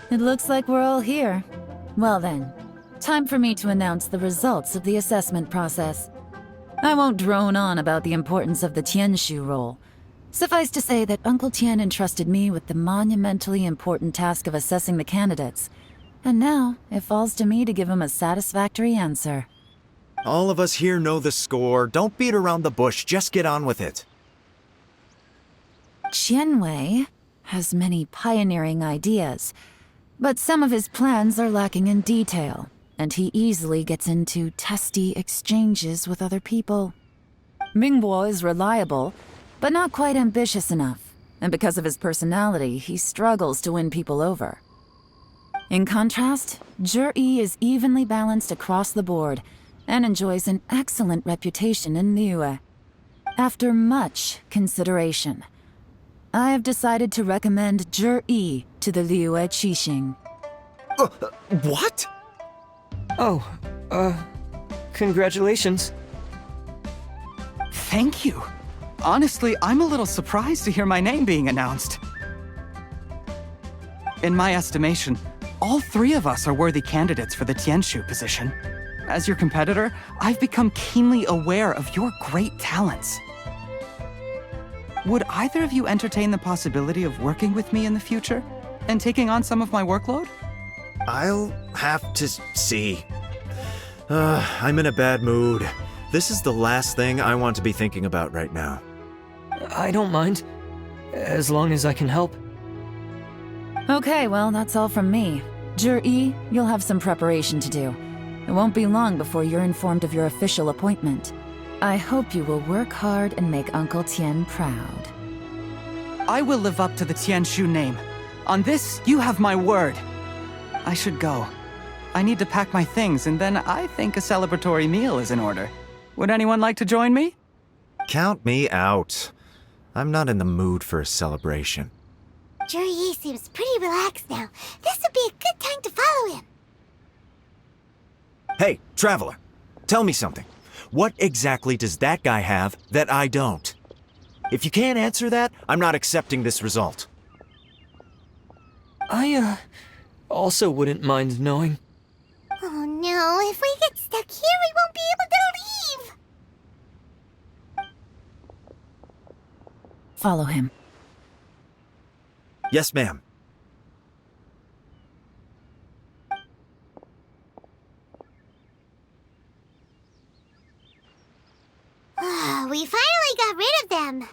It looks like we're all here. Well then, time for me to announce the results of the assessment process. I won't drone on about the importance of the Tianshu role. Suffice to say that Uncle Tian entrusted me with the monumentally important task of assessing the candidates. And now, it falls to me to give him a satisfactory answer. All of us here know the score. Don't beat around the bush, just get on with it. Qianwei has many pioneering ideas, but some of his plans are lacking in detail, and he easily gets into testy exchanges with other people. Mingbo is reliable, but not quite ambitious enough, and because of his personality, he struggles to win people over. In contrast, Zhi is evenly balanced across the board, and enjoys an excellent reputation in Liyue. After much consideration, I have decided to recommend Zhi to the Liyue Qixing. What? Oh, congratulations. Thank you. Honestly, I'm a little surprised to hear my name being announced. In my estimation, all three of us are worthy candidates for the Tianshu position. As your competitor, I've become keenly aware of your great talents. Would either of you entertain the possibility of working with me in the future and taking on some of my workload? I'll have to see. I'm in a bad mood. This is the last thing I want to be thinking about right now. I don't mind, as long as I can help. Okay, well, that's all from me. Zhi, you'll have some preparation to do. It won't be long before you're informed of your official appointment. I hope you will work hard and make Uncle Tian proud. I will live up to the Tianshu name. On this, you have my word. I should go. I need to pack my things, and then I think a celebratory meal is in order. Would anyone like to join me? Count me out. I'm not in the mood for a celebration. Zhi seems pretty relaxed now. This would be a good time to follow him. Hey, Traveler, tell me something. What exactly does that guy have that I don't? If you can't answer that, I'm not accepting this result. I, also wouldn't mind knowing. Oh no, if we get stuck here, we won't be able to leave! Follow him. Yes, ma'am. We finally got rid of them!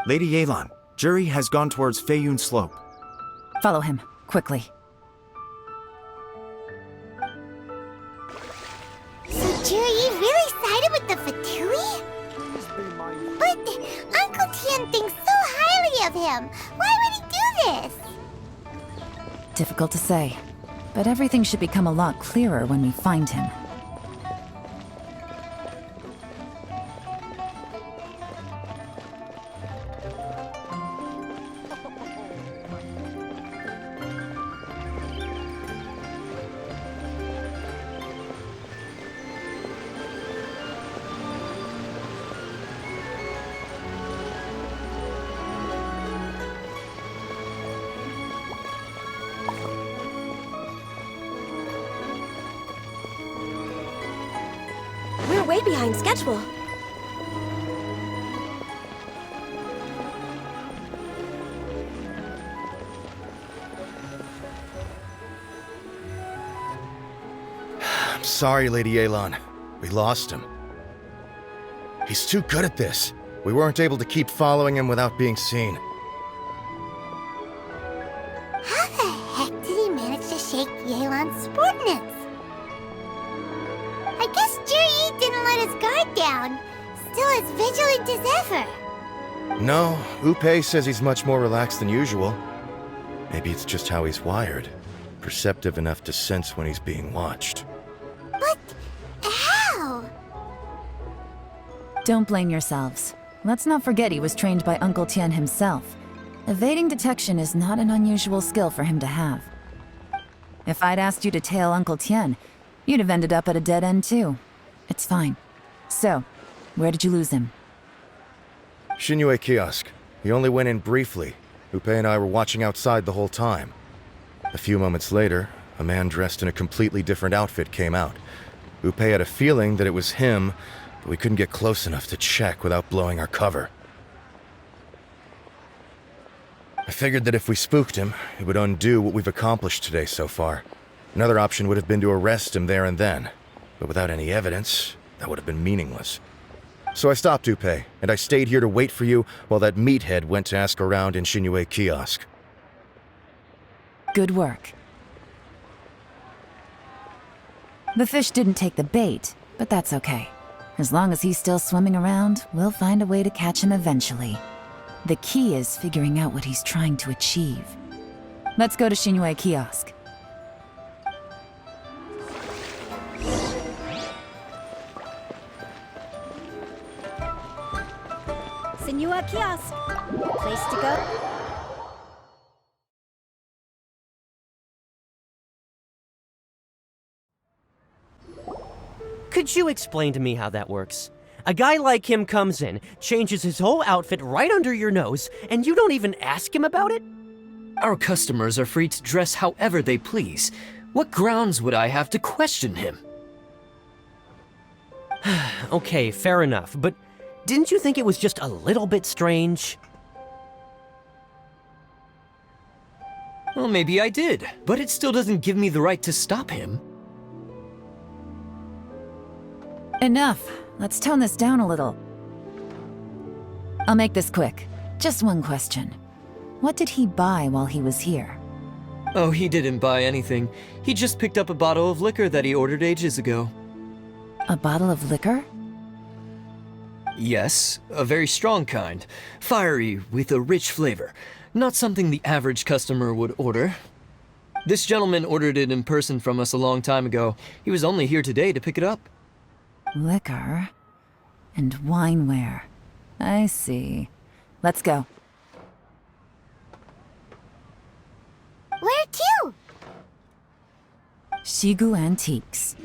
Lady Yelan, Zhi has gone towards Feiyun Slope. Follow him, quickly. So Zhi really sided with the Fatui? But Uncle Tian thinks so highly of him. Why would he do this? Difficult to say, but everything should become a lot clearer when we find him. We're way behind schedule. I'm sorry, Lady Yelan. We lost him. He's too good at this. We weren't able to keep following him without being seen. How the heck did he manage to shake Yelan's subordinates? I guess Zhi didn't let his guard down. Still as vigilant as ever. No, Upe says he's much more relaxed than usual. Maybe it's just how he's wired. Perceptive enough to sense when he's being watched. But how? Don't blame yourselves. Let's not forget he was trained by Uncle Tian himself. Evading detection is not an unusual skill for him to have. If I'd asked you to tail Uncle Tian, you'd have ended up at a dead end too. It's fine. So, where did you lose him? Xinyue kiosk. He only went in briefly. Upe and I were watching outside the whole time. A few moments later, a man dressed in a completely different outfit came out. Upe had a feeling that it was him, but we couldn't get close enough to check without blowing our cover. I figured that if we spooked him, it would undo what we've accomplished today so far. Another option would have been to arrest him there and then, but without any evidence, that would have been meaningless. So I stopped Upe, and I stayed here to wait for you while that meathead went to ask around in Shinue Kiosk. Good work. The fish didn't take the bait, but that's okay. As long as he's still swimming around, we'll find a way to catch him eventually. The key is figuring out what he's trying to achieve. Let's go to Shinue Kiosk. Senua Kiosk. Place to go. Could you explain to me how that works? A guy like him comes in, changes his whole outfit right under your nose, and you don't even ask him about it? Our customers are free to dress however they please. What grounds would I have to question him? Okay, fair enough, but didn't you think it was just a little bit strange? Well, maybe I did, but it still doesn't give me the right to stop him. Enough. Let's tone this down a little. I'll make this quick. Just one question. What did he buy while he was here? Oh, he didn't buy anything. He just picked up a bottle of liquor that he ordered ages ago. A bottle of liquor? Yes, a very strong kind. Fiery, with a rich flavor. Not something the average customer would order. This gentleman ordered it in person from us a long time ago. He was only here today to pick it up. Liquor and wineware. I see. Let's go. Where to? Shigu Antiques.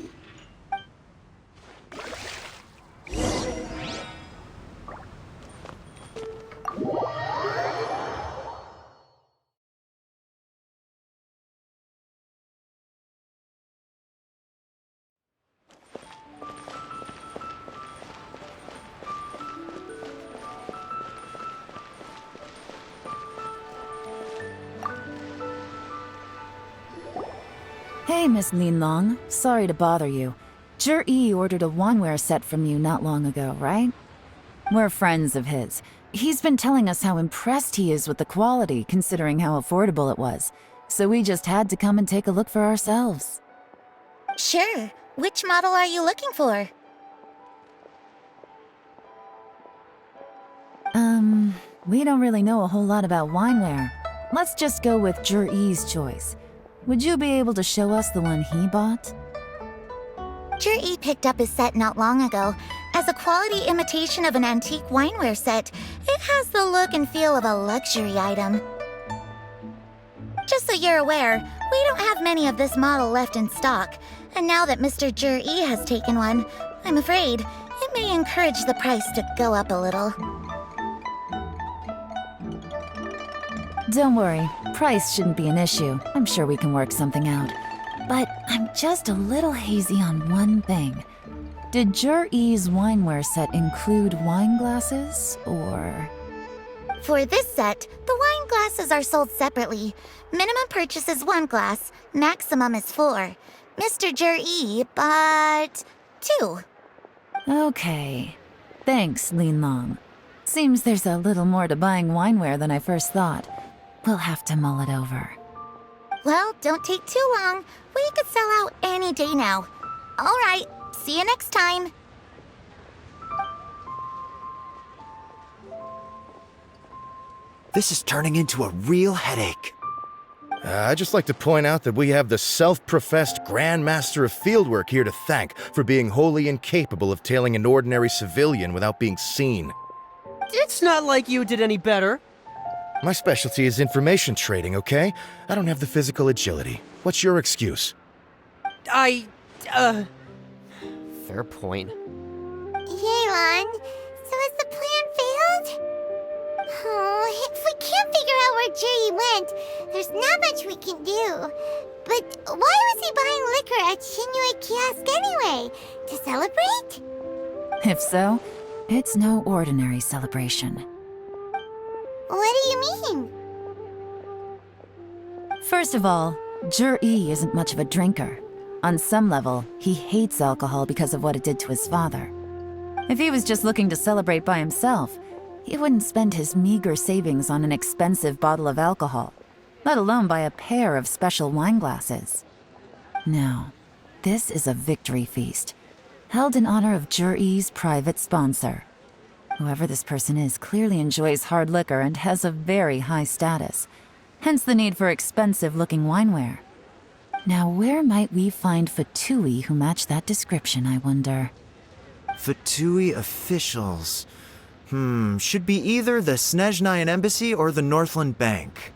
Hey, Miss Linlong. Sorry to bother you. Zhi ordered a wanware set from you not long ago, right? We're friends of his. He's been telling us how impressed he is with the quality, considering how affordable it was. So we just had to come and take a look for ourselves. Sure. Which model are you looking for? We don't really know a whole lot about wineware. Let's just go with Zhi's choice. Would you be able to show us the one he bought? Zhi picked up his set not long ago. As a quality imitation of an antique wineware set, it has the look and feel of a luxury item. Just so you're aware, we don't have many of this model left in stock, and now that Mr. Zhi has taken one, I'm afraid it may encourage the price to go up a little. Don't worry, price shouldn't be an issue. I'm sure we can work something out. But I'm just a little hazy on one thing. Did Zhi's wineware set include wine glasses, or...? For this set, the wine glasses are sold separately. Minimum purchase is 1 glass, maximum is 4. Mr. Zhi bought 2. Okay. Thanks, Linlong. Seems there's a little more to buying wineware than I first thought. We'll have to mull it over. Well, don't take too long. We could sell out any day now. All right, see you next time. This is turning into a real headache. I'd just like to point out that we have the self-professed Grand Master of Fieldwork here to thank for being wholly incapable of tailing an ordinary civilian without being seen. It's not like you did any better. My specialty is information trading, okay? I don't have the physical agility. What's your excuse? Fair point. Yelan, so has the plan failed? Oh, If we can't figure out where Jerry went, there's not much we can do. But why was he buying liquor at Shinue Kiosk anyway? To celebrate? If so, it's no ordinary celebration. What do you mean? First of all, Jur-E isn't much of a drinker. On some level, he hates alcohol because of what it did to his father. If he was just looking to celebrate by himself, he wouldn't spend his meager savings on an expensive bottle of alcohol, let alone buy a pair of special wine glasses. No, this is a victory feast, held in honor of Jur-E's private sponsor. Whoever this person is clearly enjoys hard liquor and has a very high status, hence the need for expensive-looking wineware. Now, where might we find Fatui who match that description, I wonder? Fatui officials. Should be either the Snezhnayan Embassy or the Northland Bank.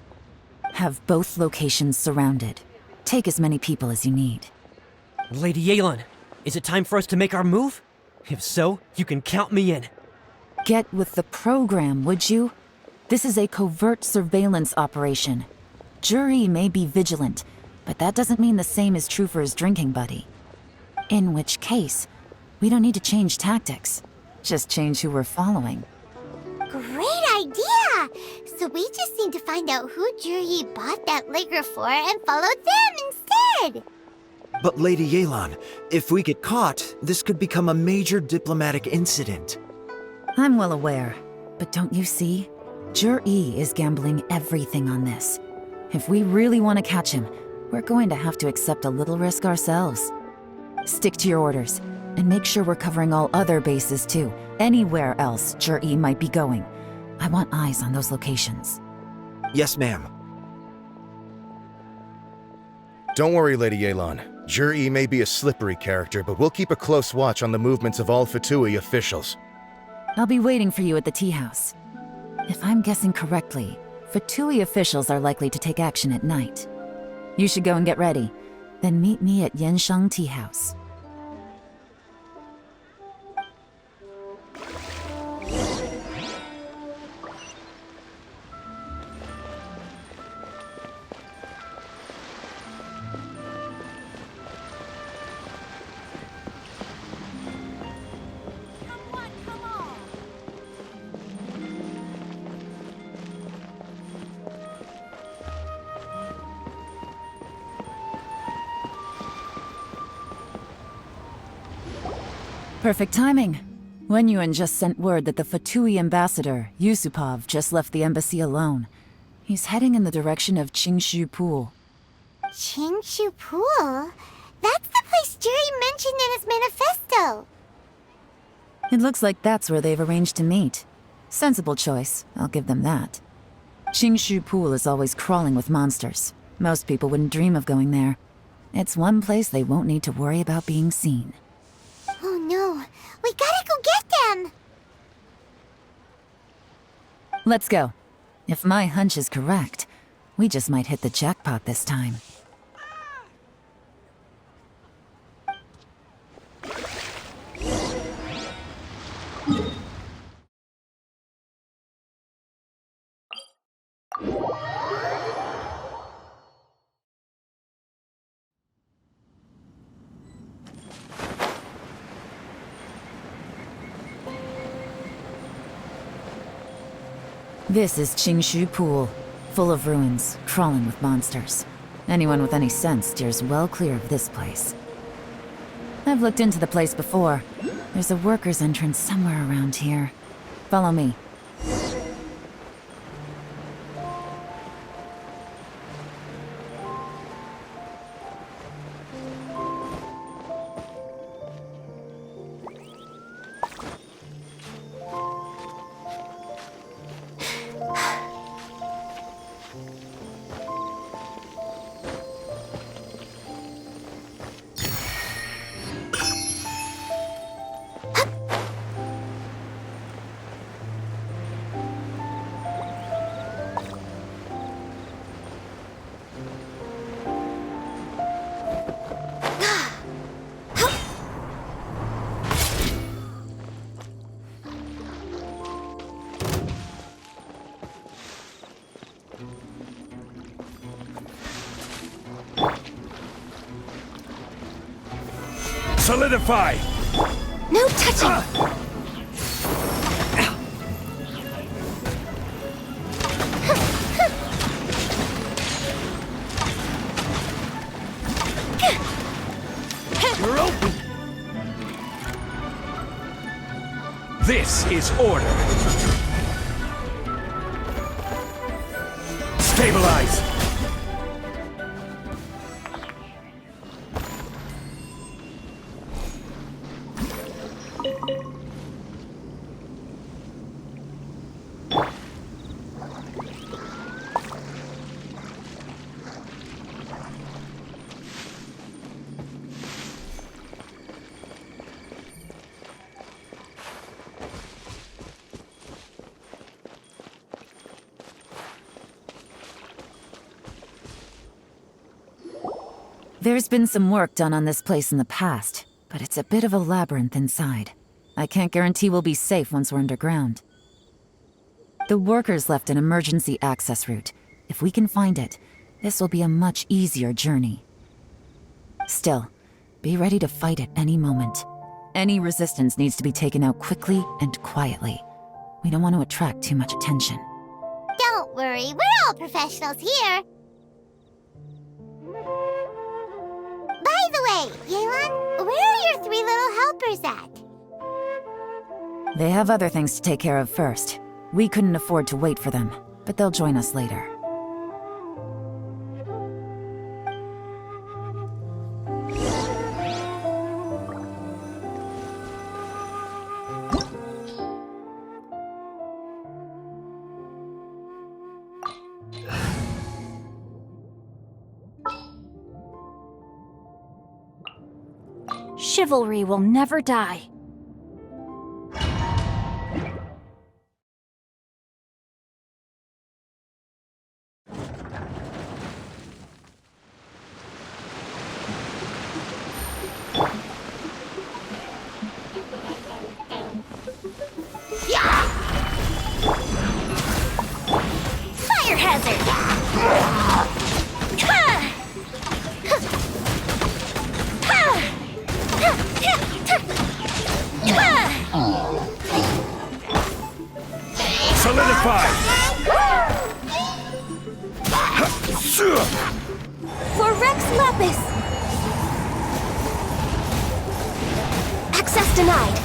Have both locations surrounded. Take as many people as you need. Lady Yelan, is it time for us to make our move? If so, you can count me in. Get with the program, would you? This is a covert surveillance operation. Jur-E may be vigilant, but that doesn't mean the same is true for his drinking buddy. In which case, we don't need to change tactics. Just change who we're following. Great idea! So we just need to find out who Juri bought that liquor for and follow them instead! But Lady Yelan, if we get caught, this could become a major diplomatic incident. I'm well aware, but don't you see? Jur-E is gambling everything on this. If we really want to catch him, we're going to have to accept a little risk ourselves. Stick to your orders, and make sure we're covering all other bases too. Anywhere else Jur-E might be going. I want eyes on those locations. Yes, ma'am. Don't worry, Lady Yelan. Jur-E may be a slippery character, but we'll keep a close watch on the movements of all Fatui officials. I'll be waiting for you at the tea house. If I'm guessing correctly, Fatui officials are likely to take action at night. You should go and get ready. Then meet me at Yansheng Tea House. Perfect timing. Wenyuan just sent word that the Fatui ambassador, Yusupov, just left the embassy alone. He's heading in the direction of Qingshu Pool. Qingshu Pool? That's the place Juri mentioned in his manifesto! It looks like that's where they've arranged to meet. Sensible choice, I'll give them that. Qingshu Pool is always crawling with monsters. Most people wouldn't dream of going there. It's one place they won't need to worry about being seen. Oh no, we gotta go get them! Let's go. If my hunch is correct, we just might hit the jackpot this time. This is Qingshu Pool, full of ruins, crawling with monsters. Anyone with any sense steers well clear of this place. I've looked into the place before. There's a worker's entrance somewhere around here. Follow me. Solidify! No touching! You're open! This is order! Stabilize! There's been some work done on this place in the past, but it's a bit of a labyrinth inside. I can't guarantee we'll be safe once we're underground. The workers left an emergency access route. If we can find it, this will be a much easier journey. Still, be ready to fight at any moment. Any resistance needs to be taken out quickly and quietly. We don't want to attract too much attention. Don't worry, we're all professionals here. By the way, Yelan, where are your 3 little helpers at? They have other things to take care of first. We couldn't afford to wait for them, but they'll join us later. Chivalry will never die. Fire hazard! Solidify! For Rex Lapis! Access denied.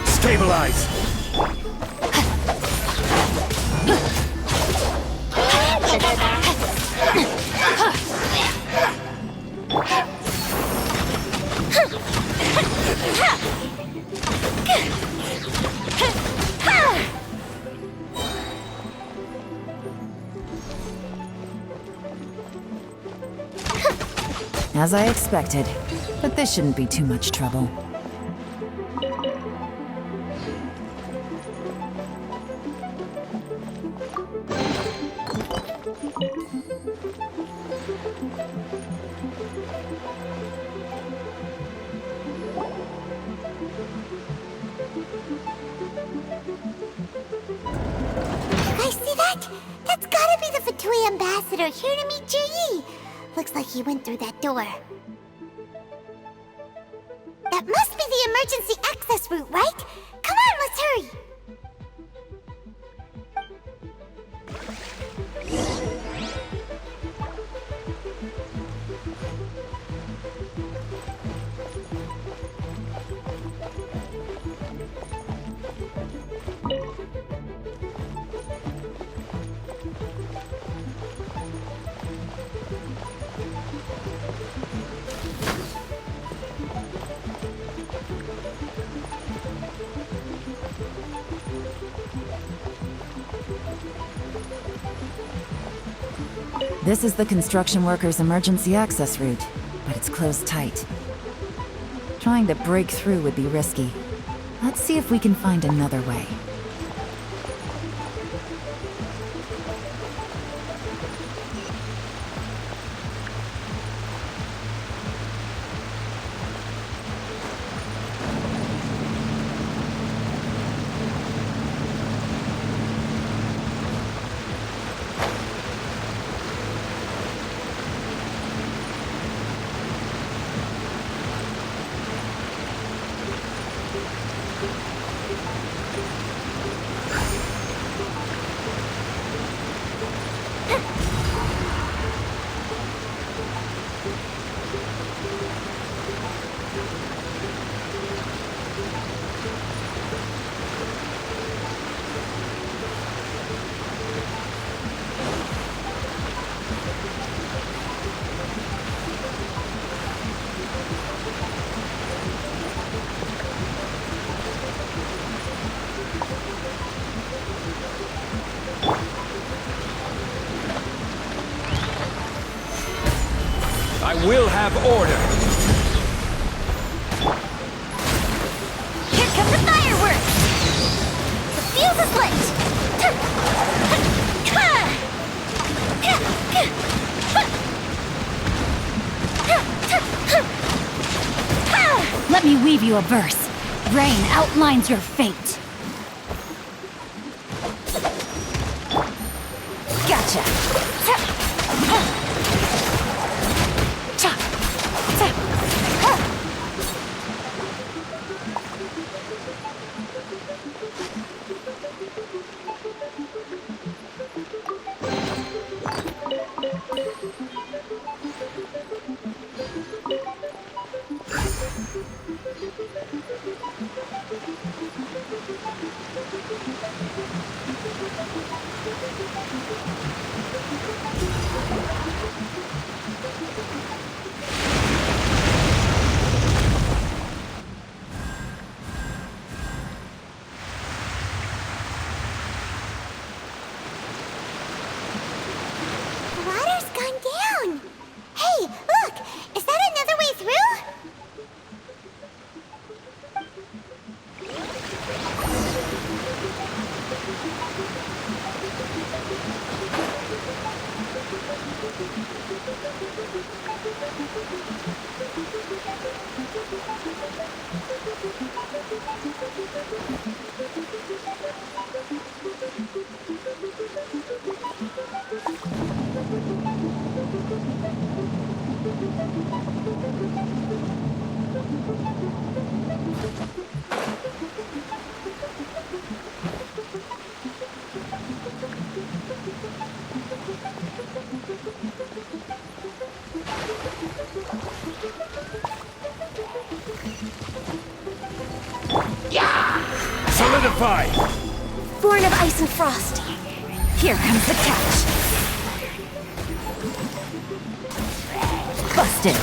Stabilize! As I expected, but this shouldn't be too much trouble. That's gotta be the Fatui ambassador here to meet Ji. Looks like he went through that door. That must be the emergency access route, right? Come on, let's hurry! This is the construction workers' emergency access route, but it's closed tight. Trying to break through would be risky. Let's see if we can find another way. I will have order. Here come the fireworks! The fuse is lit! Let me weave you a verse. Rain outlines your fate. Gotcha. The water's gone down! Hey, look! Is that another way through? Solidify! Born of ice and frost. Here comes the catch. Busted.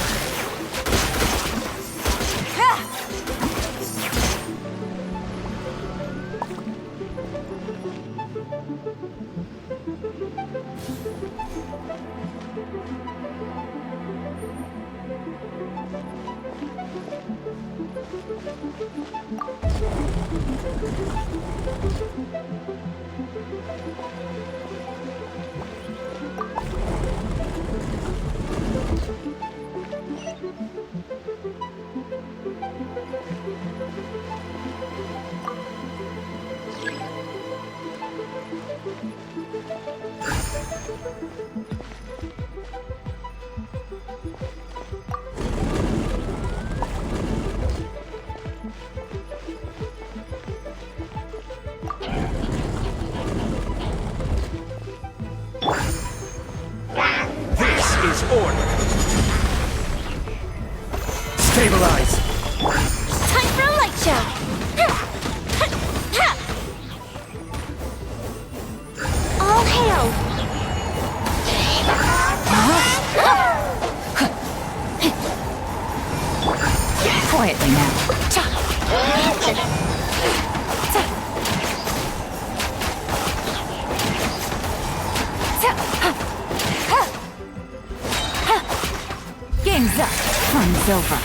This is order. Stabilize. Time for a light show! All hail! Quietly now. Game's up. Fun's over.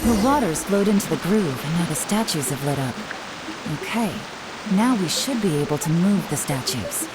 The waters flowed into the groove, and now the statues have lit up. Okay, now we should be able to move the statues.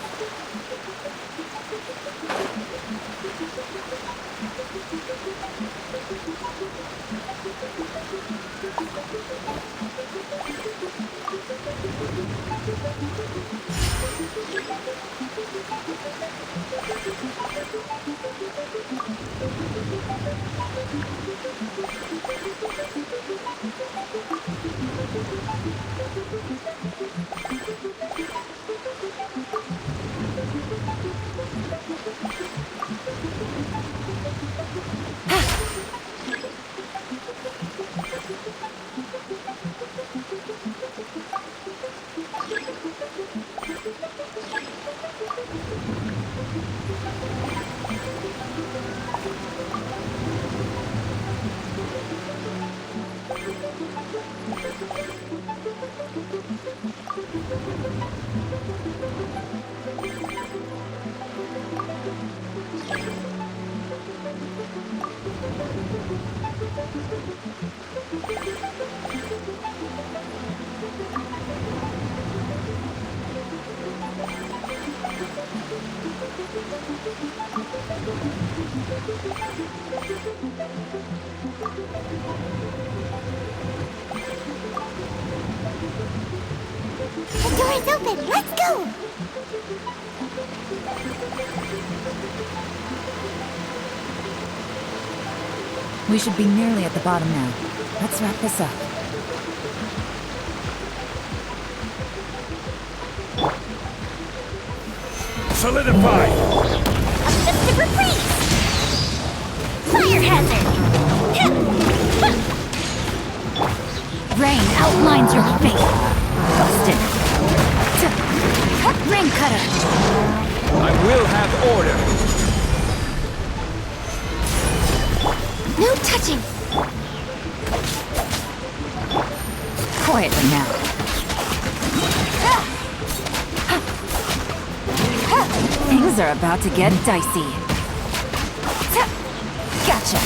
The door is open. Let's go. We should be nearly at the bottom now. Let's wrap this up. solidified! A mystic reprise! Fire hazard! Rain outlines your fate. Busted. Rain cutter. I will have order! No touching! Quietly now. Things are about to get dicey. Gotcha.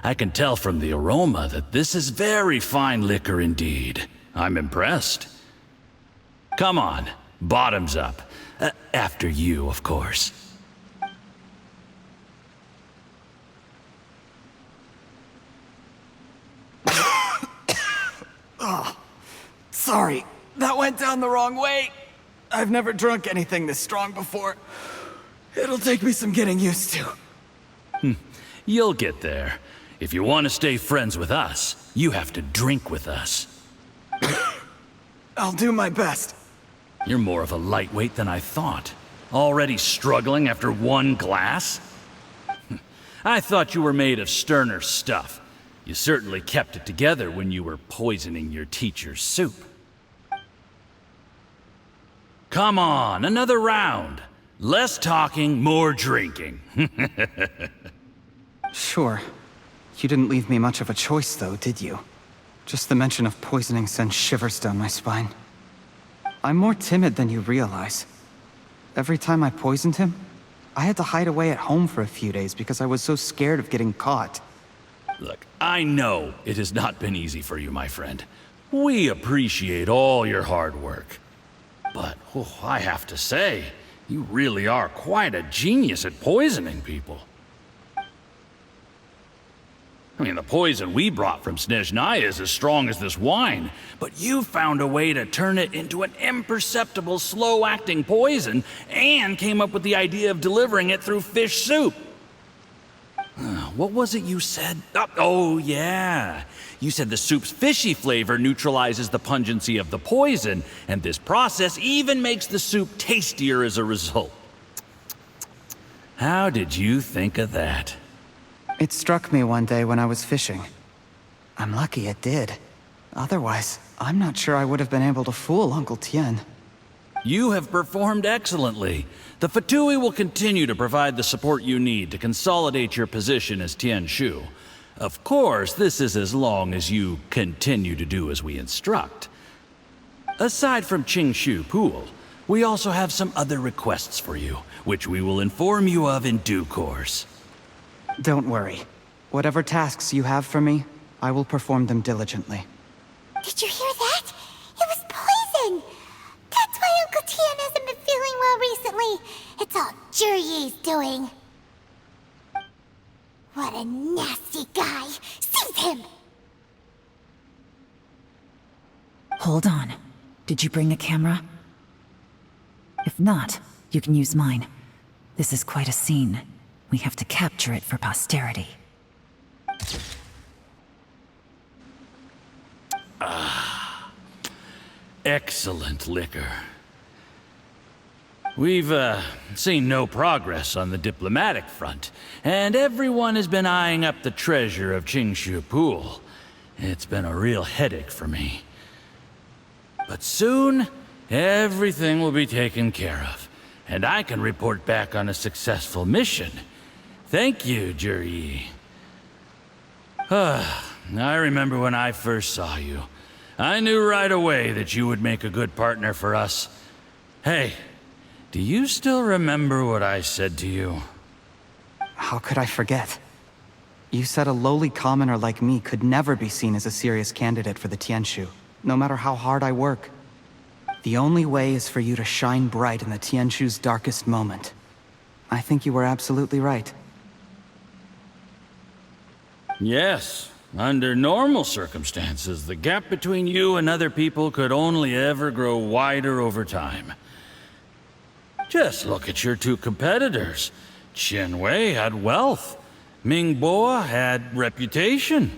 I can tell from the aroma that this is very fine liquor indeed. I'm impressed. Come on, bottoms up. After you, of course. Sorry, that went down the wrong way. I've never drunk anything this strong before. It'll take me some getting used to. You'll get there. If you want to stay friends with us, you have to drink with us. I'll do my best. You're more of a lightweight than I thought. Already struggling after one glass? I thought you were made of sterner stuff. You certainly kept it together when you were poisoning your teacher's soup. Come on, another round. Less talking, more drinking. Sure. You didn't leave me much of a choice, though, did you? Just the mention of poisoning sends shivers down my spine. I'm more timid than you realize. Every time I poisoned him, I had to hide away at home for a few days because I was so scared of getting caught. Look, I know it has not been easy for you, my friend. We appreciate all your hard work. But, I have to say, you really are quite a genius at poisoning people. I mean, the poison we brought from Snezhnaya is as strong as this wine, but you found a way to turn it into an imperceptible, slow-acting poison, and came up with the idea of delivering it through fish soup. What was it you said? Oh, yeah. You said the soup's fishy flavor neutralizes the pungency of the poison, and this process even makes the soup tastier as a result. How did you think of that? It struck me one day when I was fishing. I'm lucky it did. Otherwise, I'm not sure I would have been able to fool Uncle Tien. You have performed excellently. The Fatui will continue to provide the support you need to consolidate your position as Tien Shu. Of course, this is as long as you continue to do as we instruct. Aside from Qing Shu Pool, we also have some other requests for you, which we will inform you of in due course. Don't worry. Whatever tasks you have for me, I will perform them diligently. Did you hear that? It was poison! That's why Uncle Tien hasn't been feeling well recently. It's all Jurye's doing. What a nasty guy! Seize him! Hold on. Did you bring a camera? If not, you can use mine. This is quite a scene. We have to capture it for posterity. Excellent liquor. We've, seen no progress on the diplomatic front, and everyone has been eyeing up the treasure of Qingshu Pool. It's been a real headache for me. But soon, everything will be taken care of, and I can report back on a successful mission. Thank you, Jurye. I remember when I first saw you. I knew right away that you would make a good partner for us. Hey, do you still remember what I said to you? How could I forget? You said a lowly commoner like me could never be seen as a serious candidate for the Tianshu, no matter how hard I work. The only way is for you to shine bright in the Tianshu's darkest moment. I think you were absolutely right. Yes, under normal circumstances, the gap between you and other people could only ever grow wider over time. Just look at your two competitors. Chen Wei had wealth. Ming Boa had reputation.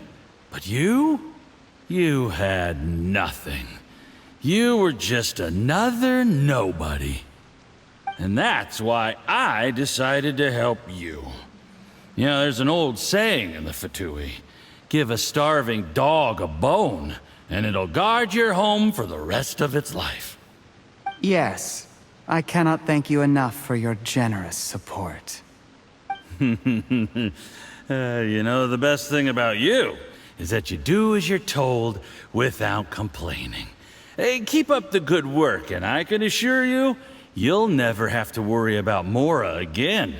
But you had nothing. You were just another nobody. And that's why I decided to help you. You know, there's an old saying in the Fatui. Give a starving dog a bone, and it'll guard your home for the rest of its life. Yes, I cannot thank you enough for your generous support. You know, the best thing about you is that you do as you're told without complaining. Hey, keep up the good work, and I can assure you, you'll never have to worry about Mora again.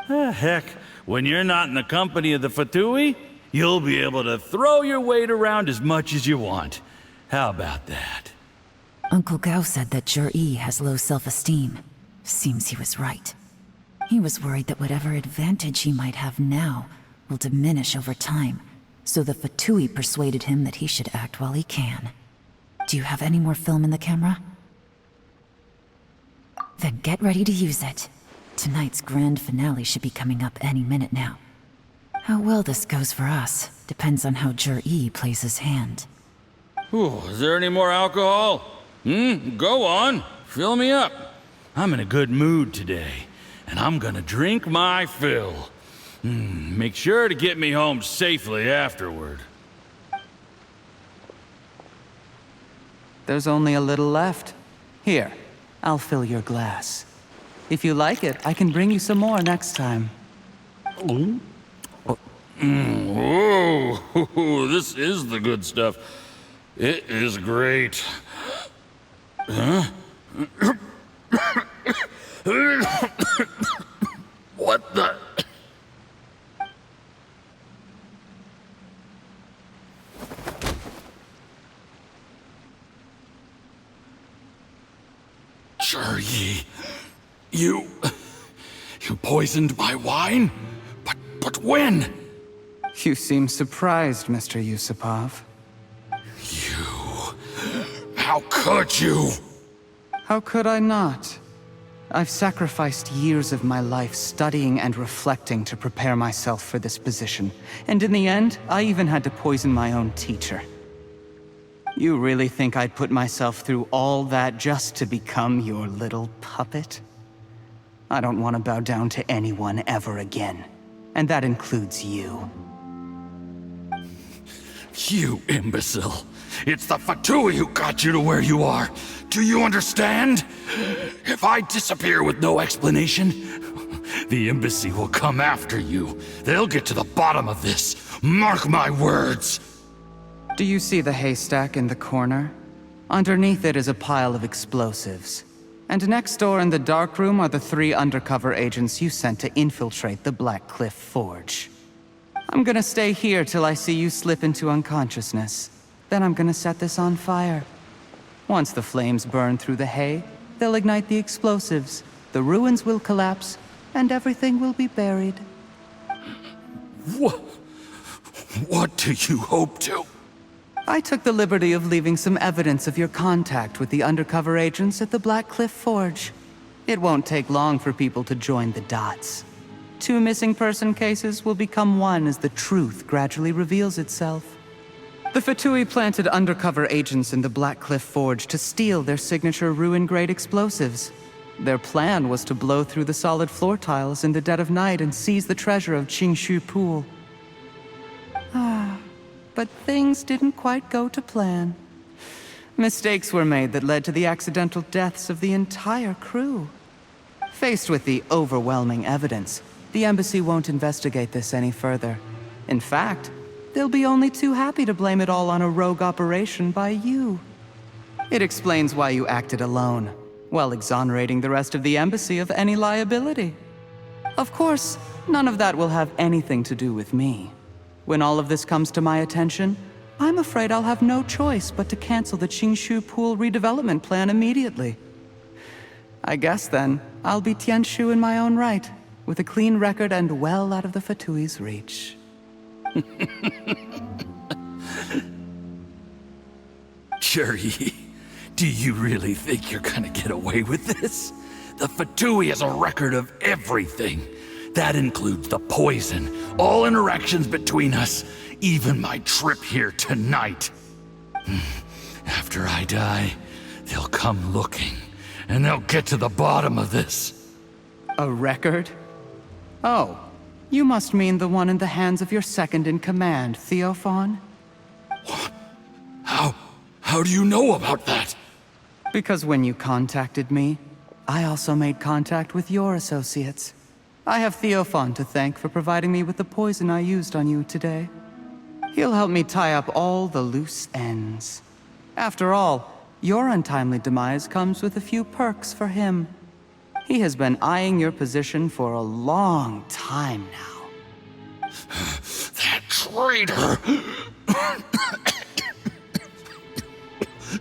Heck, when you're not in the company of the Fatui, you'll be able to throw your weight around as much as you want. How about that? Uncle Gao said that Jur-E has low self-esteem. Seems he was right. He was worried that whatever advantage he might have now will diminish over time, so the Fatui persuaded him that he should act while he can. Do you have any more film in the camera? Then get ready to use it. Tonight's grand finale should be coming up any minute now. How well this goes for us depends on how Jur-E plays his hand. Ooh, is there any more alcohol? Go on. Fill me up. I'm in a good mood today, and I'm gonna drink my fill. Make sure to get me home safely afterward. There's only a little left. Here, I'll fill your glass. If you like it, I can bring you some more next time. Whoa, this is the good stuff. It is great. Huh? What the? Jur-E, you poisoned my wine? But when? You seem surprised, Mr. Yusupov. How could you? How could I not? I've sacrificed years of my life studying and reflecting to prepare myself for this position. And in the end, I even had to poison my own teacher. You really think I'd put myself through all that just to become your little puppet? I don't want to bow down to anyone ever again. And that includes you. You imbecile. It's the Fatui who got you to where you are. Do you understand? If I disappear with no explanation, the embassy will come after you. They'll get to the bottom of this. Mark my words. Do you see the haystack in the corner? Underneath it is a pile of explosives. And next door in the dark room are the 3 undercover agents you sent to infiltrate the Black Cliff Forge. I'm gonna stay here till I see you slip into unconsciousness. Then I'm gonna set this on fire. Once the flames burn through the hay, they'll ignite the explosives, the ruins will collapse, and everything will be buried. What do you hope to? I took the liberty of leaving some evidence of your contact with the undercover agents at the Black Cliff Forge. It won't take long for people to join the dots. 2 missing person cases will become one as the truth gradually reveals itself. The Fatui planted undercover agents in the Black Cliff Forge to steal their signature ruin-grade explosives. Their plan was to blow through the solid floor tiles in the dead of night and seize the treasure of Qingshu Pool. But things didn't quite go to plan. Mistakes were made that led to the accidental deaths of the entire crew. Faced with the overwhelming evidence, the embassy won't investigate this any further. In fact, they'll be only too happy to blame it all on a rogue operation by you. It explains why you acted alone, while exonerating the rest of the embassy of any liability. Of course, none of that will have anything to do with me. When all of this comes to my attention, I'm afraid I'll have no choice but to cancel the Qingshu Pool redevelopment plan immediately. I guess then, I'll be Tianshu in my own right, with a clean record and well out of the Fatui's reach. Cherry, do you really think you're gonna get away with this? The Fatui has a record of everything. That includes the poison, all interactions between us, even my trip here tonight. After I die, they'll come looking, and they'll get to the bottom of this. A record? Oh, you must mean the one in the hands of your second-in-command, Theophan? How do you know about that? Because when you contacted me, I also made contact with your associates. I have Theophan to thank for providing me with the poison I used on you today. He'll help me tie up all the loose ends. After all, your untimely demise comes with a few perks for him. He has been eyeing your position for a long time now. That traitor!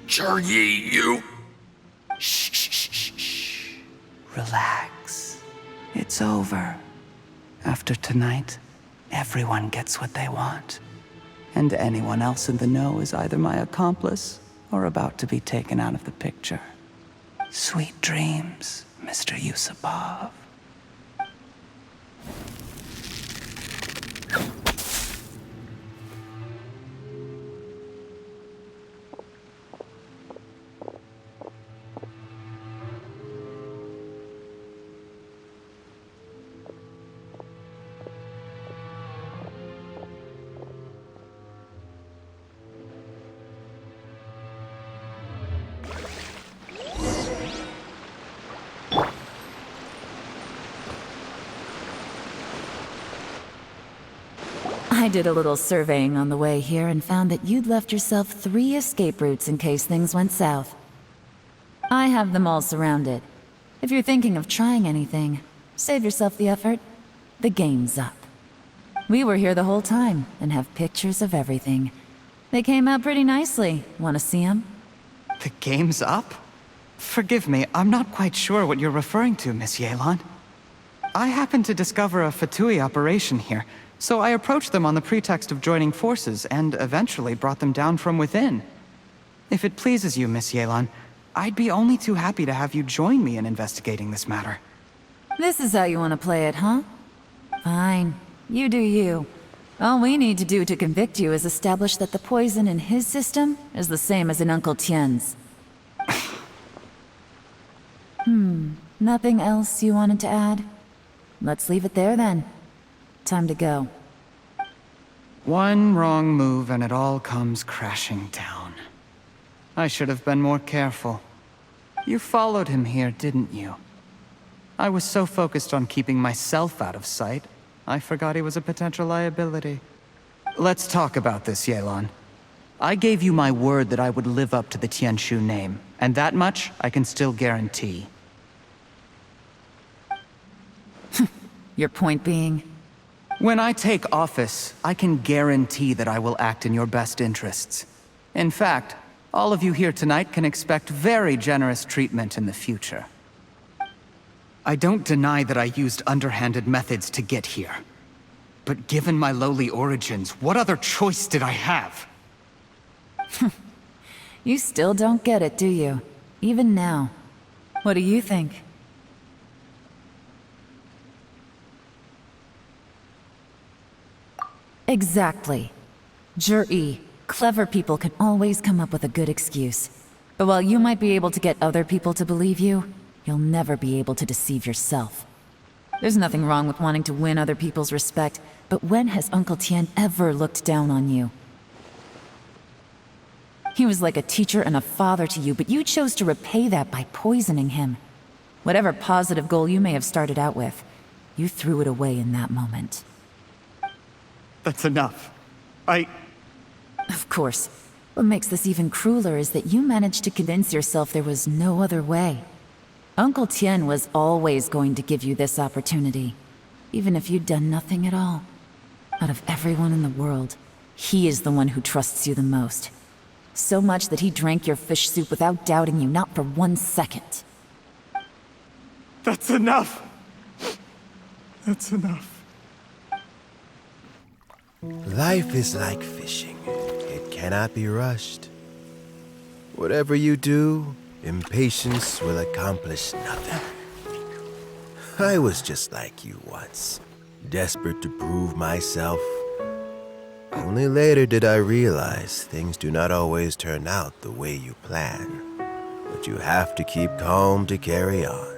Cherry, you... Shh. Relax. It's over. After tonight, everyone gets what they want. And anyone else in the know is either my accomplice or about to be taken out of the picture. Sweet dreams, Mr. Yusupov. I did a little surveying on the way here and found that you'd left yourself 3 escape routes in case things went south. I have them all surrounded. If you're thinking of trying anything, save yourself the effort. The game's up. We were here the whole time and have pictures of everything. They came out pretty nicely. Want to see them? The game's up? Forgive me, I'm not quite sure what you're referring to, Miss Yelan. I happened to discover a Fatui operation here, so I approached them on the pretext of joining forces and eventually brought them down from within. If it pleases you, Miss Yelan, I'd be only too happy to have you join me in investigating this matter. This is how you want to play it, huh? Fine. You do you. All we need to do to convict you is establish that the poison in his system is the same as in Uncle Tien's. Nothing else you wanted to add? Let's leave it there then. Time to go. One wrong move and it all comes crashing down. I should have been more careful. You followed him here, didn't you? I was so focused on keeping myself out of sight, I forgot he was a potential liability. Let's talk about this, Yelan. I gave you my word that I would live up to the Tianshu name, and that much I can still guarantee. Your point being? When I take office, I can guarantee that I will act in your best interests. In fact, all of you here tonight can expect very generous treatment in the future. I don't deny that I used underhanded methods to get here. But given my lowly origins, what other choice did I have? You still don't get it, do you? Even now. What do you think? Exactly. Jur-E, clever people can always come up with a good excuse. But while you might be able to get other people to believe you, you'll never be able to deceive yourself. There's nothing wrong with wanting to win other people's respect, but when has Uncle Tien ever looked down on you? He was like a teacher and a father to you, but you chose to repay that by poisoning him. Whatever positive goal you may have started out with, you threw it away in that moment. That's enough. Of course. What makes this even crueler is that you managed to convince yourself there was no other way. Uncle Tien was always going to give you this opportunity, even if you'd done nothing at all. Out of everyone in the world, he is the one who trusts you the most. So much that he drank your fish soup without doubting you, not for 1 second. That's enough. That's enough. Life is like fishing. It cannot be rushed. Whatever you do, impatience will accomplish nothing. I was just like you once, desperate to prove myself. Only later did I realize things do not always turn out the way you plan. But you have to keep calm to carry on.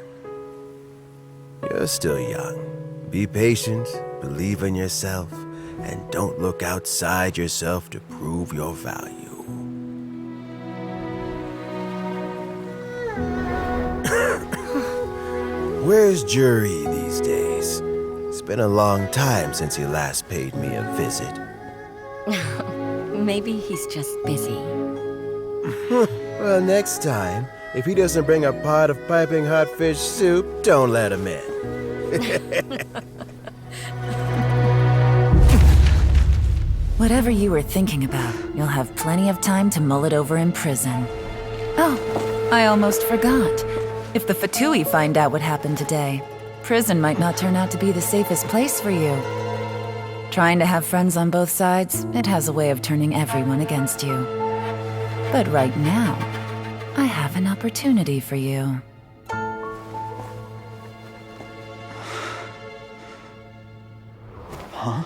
You're still young. Be patient, believe in yourself, and don't look outside yourself to prove your value. Where's Jury these days? It's been a long time since he last paid me a visit. Maybe he's just busy. Well, next time, if he doesn't bring a pot of piping hot fish soup, don't let him in. Whatever you were thinking about, you'll have plenty of time to mull it over in prison. Oh, I almost forgot. If the Fatui find out what happened today, prison might not turn out to be the safest place for you. Trying to have friends on both sides, it has a way of turning everyone against you. But right now, I have an opportunity for you. Huh?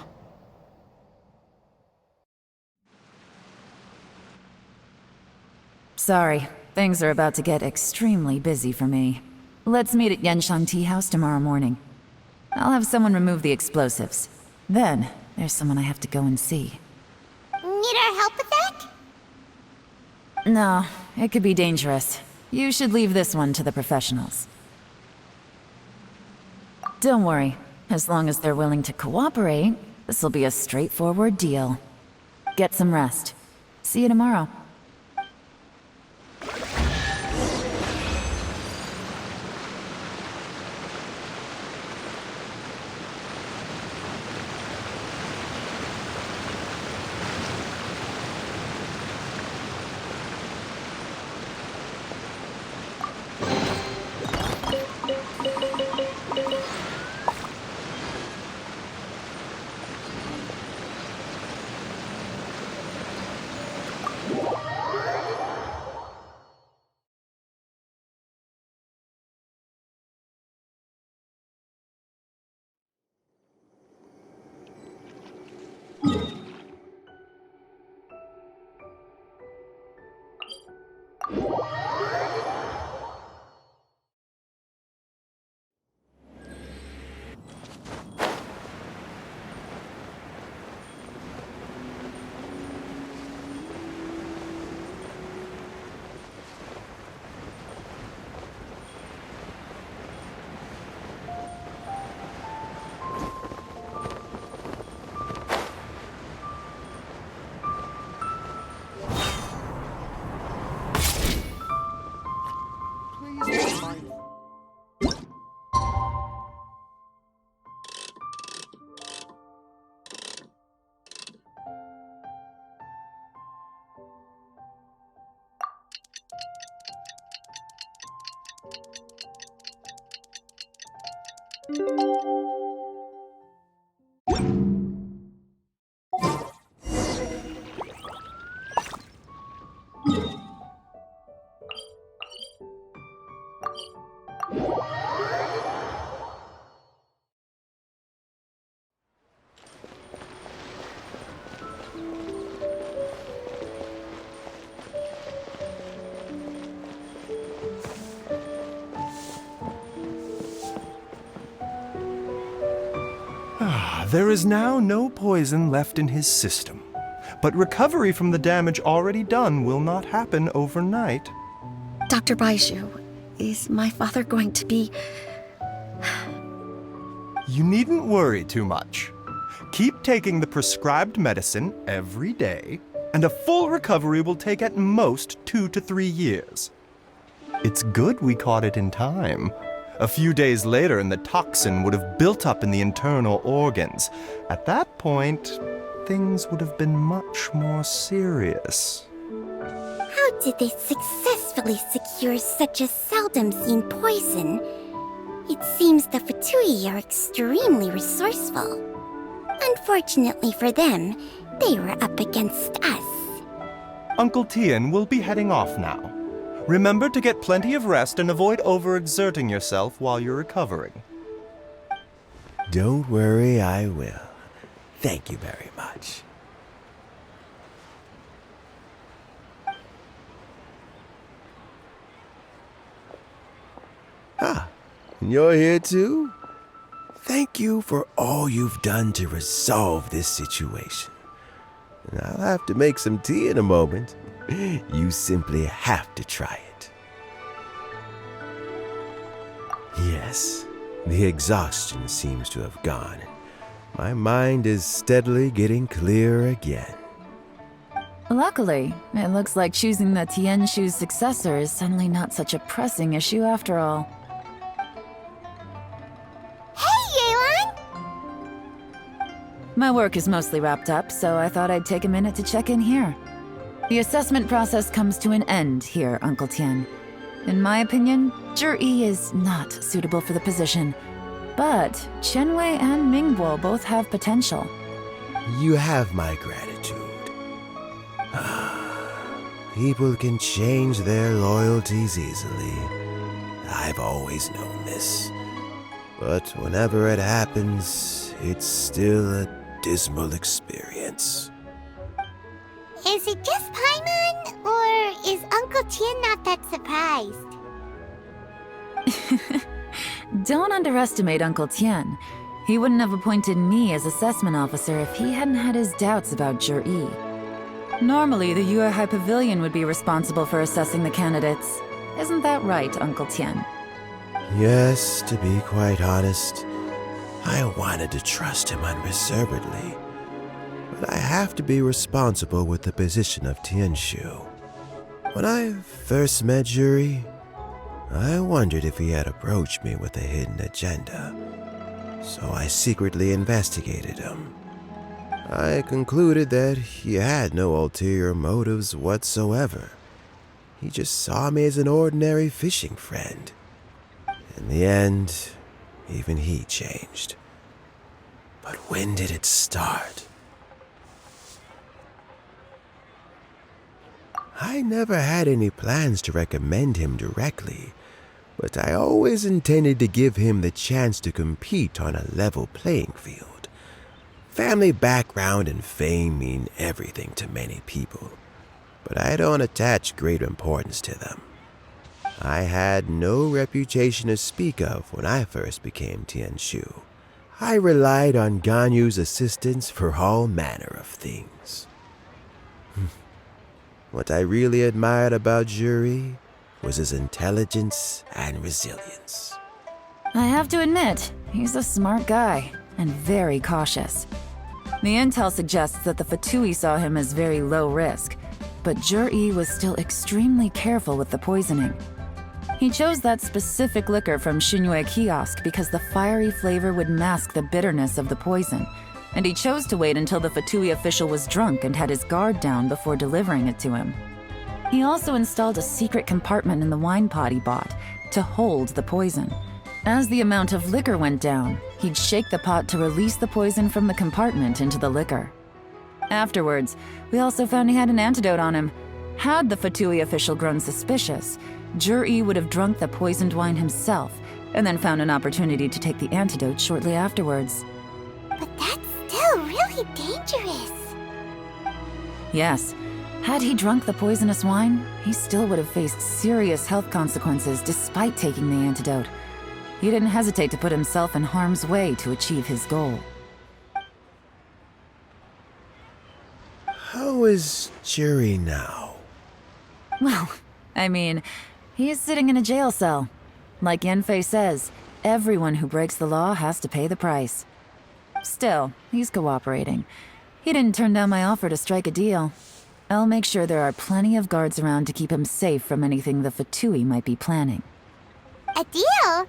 Sorry, things are about to get extremely busy for me. Let's meet at Genshin Tea House tomorrow morning. I'll have someone remove the explosives. Then, there's someone I have to go and see. Need our help with that? No, it could be dangerous. You should leave this one to the professionals. Don't worry. As long as they're willing to cooperate, this'll be a straightforward deal. Get some rest. See you tomorrow. There is now no poison left in his system, but recovery from the damage already done will not happen overnight. Dr. Baiju, is my father going to be... You needn't worry too much. Keep taking the prescribed medicine every day, and a full recovery will take at most 2 to 3 years. It's good we caught it in time. A few days later, and the toxin would have built up in the internal organs. At that point, things would have been much more serious. How did they successfully secure such a seldom-seen poison? It seems the Fatui are extremely resourceful. Unfortunately for them, they were up against us. Uncle Tien will be heading off now. Remember to get plenty of rest and avoid overexerting yourself while you're recovering. Don't worry, I will. Thank you very much. Ah, you're here too? Thank you for all you've done to resolve this situation. And I'll have to make some tea in a moment. You simply have to try it. Yes, the exhaustion seems to have gone. My mind is steadily getting clearer again. Luckily, it looks like choosing the Tianshu's successor is suddenly not such a pressing issue after all. My work is mostly wrapped up, so I thought I'd take a minute to check in here. The assessment process comes to an end here, Uncle Tien. In my opinion, Zhi is not suitable for the position. But Qianwei and Mingbo both have potential. You have my gratitude. People can change their loyalties easily. I've always known this. But whenever it happens, it's still a dismal experience. Is it just Paimon, or is Uncle Tien not that surprised? Don't underestimate Uncle Tien. He wouldn't have appointed me as assessment officer if he hadn't had his doubts about Zhi. Normally, the Yuehai Pavilion would be responsible for assessing the candidates. Isn't that right, Uncle Tien? Yes, to be quite honest, I wanted to trust him unreservedly. But I have to be responsible with the position of Tianshu. When I first met Zhi, I wondered if he had approached me with a hidden agenda. So I secretly investigated him. I concluded that he had no ulterior motives whatsoever. He just saw me as an ordinary fishing friend. In the end, even he changed. But when did it start? I never had any plans to recommend him directly, but I always intended to give him the chance to compete on a level playing field. Family background and fame mean everything to many people, but I don't attach great importance to them. I had no reputation to speak of when I first became Tianshu. I relied on Ganyu's assistance for all manner of things. What I really admired about Zhi was his intelligence and resilience. I have to admit, he's a smart guy, and very cautious. The intel suggests that the Fatui saw him as very low risk, but Zhi was still extremely careful with the poisoning. He chose that specific liquor from Xinyue Kiosk because the fiery flavor would mask the bitterness of the poison, and he chose to wait until the Fatui official was drunk and had his guard down before delivering it to him. He also installed a secret compartment in the wine pot he bought to hold the poison. As the amount of liquor went down, he'd shake the pot to release the poison from the compartment into the liquor. Afterwards, we also found he had an antidote on him. Had the Fatui official grown suspicious, Zhi would have drunk the poisoned wine himself, and then found an opportunity to take the antidote shortly afterwards. But that's still really dangerous. Yes, had he drunk the poisonous wine, he still would have faced serious health consequences despite taking the antidote. He didn't hesitate to put himself in harm's way to achieve his goal. How is Zhi now? Well, I mean, he is sitting in a jail cell. Like Yanfei says, everyone who breaks the law has to pay the price. Still, he's cooperating. He didn't turn down my offer to strike a deal. I'll make sure there are plenty of guards around to keep him safe from anything the Fatui might be planning. A deal?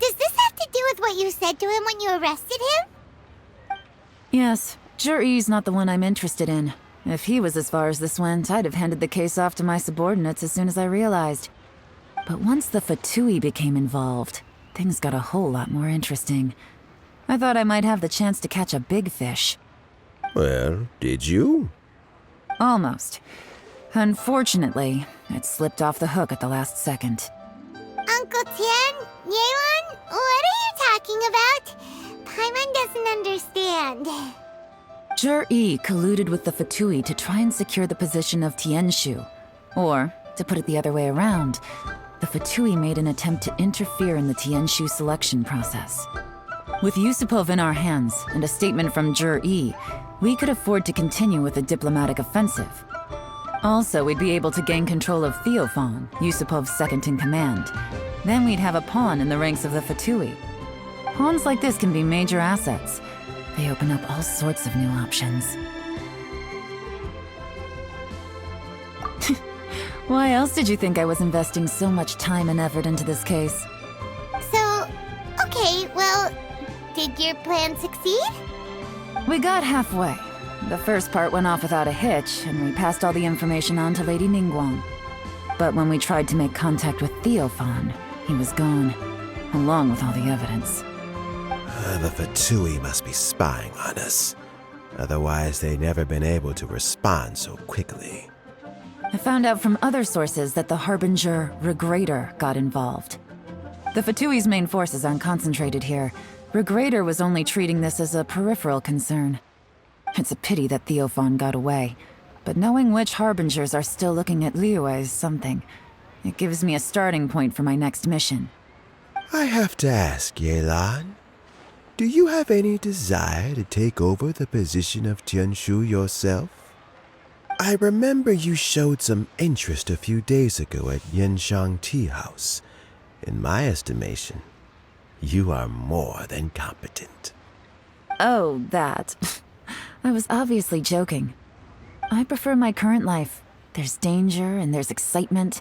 Does this have to do with what you said to him when you arrested him? Yes, Zhi's not the one I'm interested in. If he was as far as this went, I'd have handed the case off to my subordinates as soon as I realized. But once the Fatui became involved, things got a whole lot more interesting. I thought I might have the chance to catch a big fish. Well, did you? Almost. Unfortunately, it slipped off the hook at the last second. Uncle Tien, Yelan, what are you talking about? Paimon doesn't understand. Zhi colluded with the Fatui to try and secure the position of Tianshu. Or, to put it the other way around, the Fatui made an attempt to interfere in the Tianshu selection process. With Yusupov in our hands and a statement from Zhi, we could afford to continue with a diplomatic offensive. Also, we'd be able to gain control of Theophan, Yusupov's second-in-command. Then we'd have a pawn in the ranks of the Fatui. Pawns like this can be major assets. They open up all sorts of new options. Why else did you think I was investing so much time and effort into this case? So, okay, well, did your plan succeed? We got halfway. The first part went off without a hitch, and we passed all the information on to Lady Ningguang. But when we tried to make contact with Theophan, he was gone, along with all the evidence. The Fatui must be spying on us. Otherwise, they'd never been able to respond so quickly. I found out from other sources that the Harbinger Regrator got involved. The Fatui's main forces aren't concentrated here. Regrator was only treating this as a peripheral concern. It's a pity that Theophan got away, but knowing which Harbingers are still looking at Liyue is something. It gives me a starting point for my next mission. I have to ask, Yelan, do you have any desire to take over the position of Tianshu yourself? I remember you showed some interest a few days ago at Yenshang Tea House. In my estimation, you are more than competent. Oh, that. I was obviously joking. I prefer my current life. There's danger and there's excitement.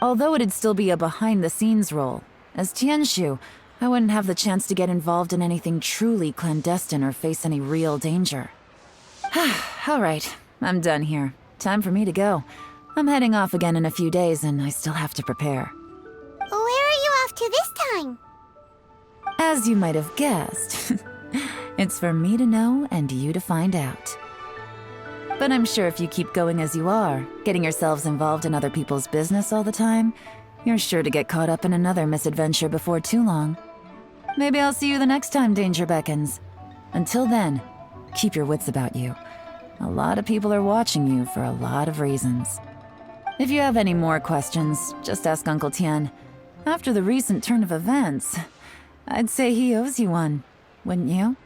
Although it'd still be a behind-the-scenes role, as Tianshu, I wouldn't have the chance to get involved in anything truly clandestine or face any real danger. All right, I'm done here. Time for me to go. I'm heading off again in a few days, and I still have to prepare. Where are you off to this time? As you might have guessed, it's for me to know and you to find out. But I'm sure if you keep going as you are, getting yourselves involved in other people's business all the time, you're sure to get caught up in another misadventure before too long. Maybe I'll see you the next time danger beckons. Until then, keep your wits about you. A lot of people are watching you for a lot of reasons. If you have any more questions, just ask Uncle Tien. After the recent turn of events, I'd say he owes you one, wouldn't you?